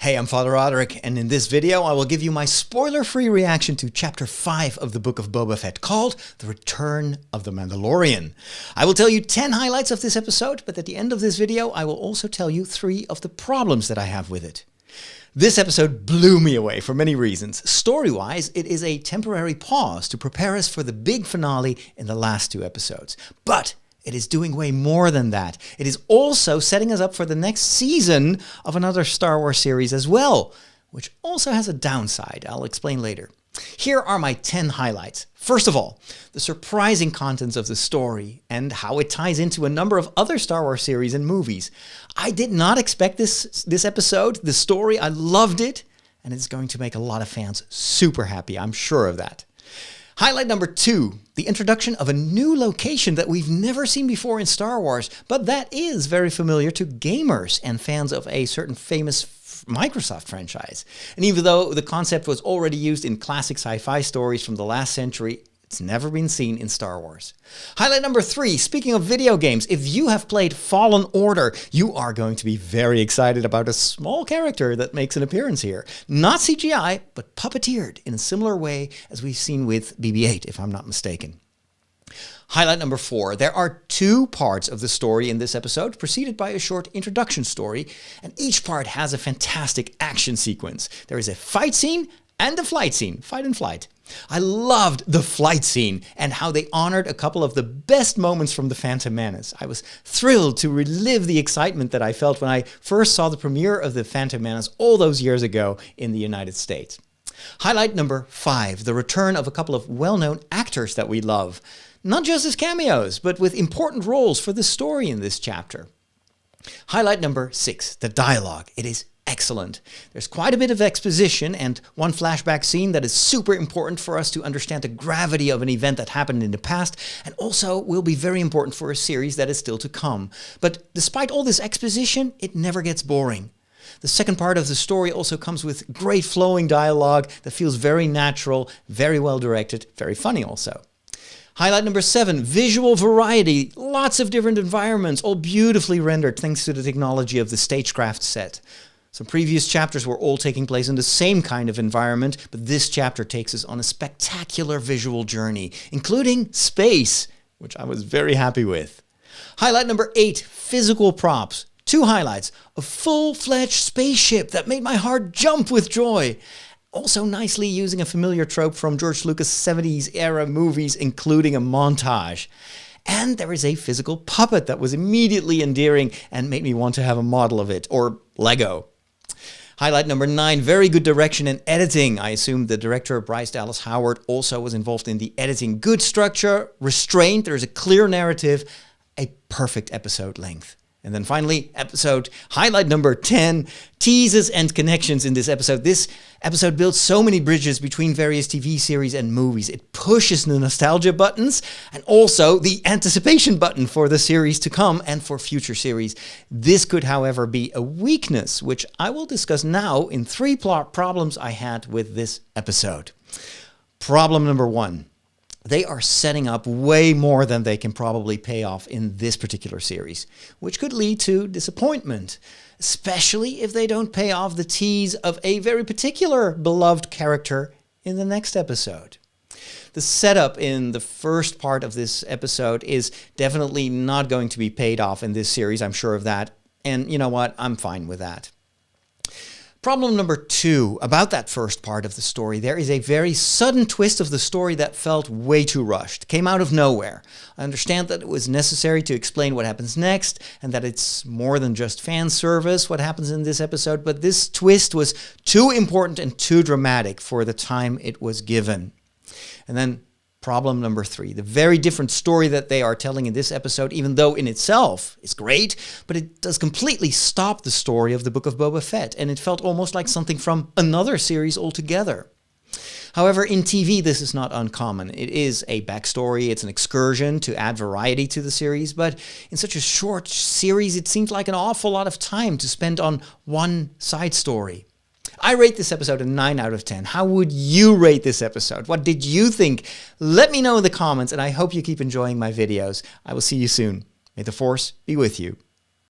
Hey, I'm Father Roderick, and in this video I will give you my spoiler-free reaction to Chapter 5 of the Book of Boba Fett, called The Return of the Mandalorian. I will tell you 10 highlights of this episode, but at the end of this video I will also tell you 3 of the problems that I have with it. This episode blew me away for many reasons. Story-wise, it is a temporary pause to prepare us for the big finale in the last 2 episodes. But it is doing way more than that. It is also setting us up for the next season of another Star Wars series as well, which also has a downside. I'll explain later. Here are my 10 highlights. First of all, the surprising contents of the story and how it ties into a number of other Star Wars series and movies. I did not expect this episode, the story. I loved it, and it's going to make a lot of fans super happy. I'm sure of that. Highlight number 2, the introduction of a new location that we've never seen before in Star Wars, but that is very familiar to gamers and fans of a certain famous Microsoft franchise. And even though the concept was already used in classic sci-fi stories from the last century, it's never been seen in Star Wars. Highlight number 3, speaking of video games, if you have played Fallen Order, you are going to be very excited about a small character that makes an appearance here. Not CGI, but puppeteered in a similar way as we've seen with BB-8, if I'm not mistaken. Highlight number 4, there are 2 parts of the story in this episode, preceded by a short introduction story, and each part has a fantastic action sequence. There is a fight scene and a flight scene, fight and flight. I loved the flight scene and how they honored a couple of the best moments from The Phantom Menace. I was thrilled to relive the excitement that I felt when I first saw the premiere of The Phantom Menace all those years ago in the United States. Highlight number 5, the return of a couple of well-known actors that we love. Not just as cameos, but with important roles for the story in this chapter. Highlight number 6, the dialogue. It is excellent. There's quite a bit of exposition and one flashback scene that is super important for us to understand the gravity of an event that happened in the past, and also will be very important for a series that is still to come. But despite all this exposition, it never gets boring. The second part of the story also comes with great flowing dialogue that feels very natural, very well directed, very funny also. Highlight number 7, visual variety. Lots of different environments, all beautifully rendered thanks to the technology of the stagecraft set. Some previous chapters were all taking place in the same kind of environment, but this chapter takes us on a spectacular visual journey, including space, which I was very happy with. Highlight number 8, physical props. 2 highlights, a full-fledged spaceship that made my heart jump with joy. Also nicely using a familiar trope from George Lucas' 70s era movies, including a montage. And there is a physical puppet that was immediately endearing and made me want to have a model of it, or Lego. Highlight number 9, very good direction and editing. I assume the director, Bryce Dallas Howard, also was involved in the editing. Good structure, restraint, there's a clear narrative, a perfect episode length. And then finally, highlight number 10, teases and connections in this episode. This episode builds so many bridges between various TV series and movies. It pushes the nostalgia buttons and also the anticipation button for the series to come and for future series. This could, however, be a weakness, which I will discuss now in 3 problems I had with this episode. Problem number 1. They are setting up way more than they can probably pay off in this particular series, which could lead to disappointment, especially if they don't pay off the tease of a very particular beloved character in the next episode. The setup in the first part of this episode is definitely not going to be paid off in this series, I'm sure of that, and you know what, I'm fine with that. Problem number 2, about that first part of the story, there is a very sudden twist of the story that felt way too rushed, came out of nowhere. I understand that it was necessary to explain what happens next, and that it's more than just fan service what happens in this episode, but this twist was too important and too dramatic for the time it was given. And then problem number 3, the very different story that they are telling in this episode, even though in itself is great, but it does completely stop the story of the Book of Boba Fett, and it felt almost like something from another series altogether. However, in TV, this is not uncommon. It is a backstory, it's an excursion to add variety to the series, but in such a short series, it seemed like an awful lot of time to spend on one side story. I rate this episode a 9 out of 10. How would you rate this episode? What did you think? Let me know in the comments, and I hope you keep enjoying my videos. I will see you soon. May the Force be with you.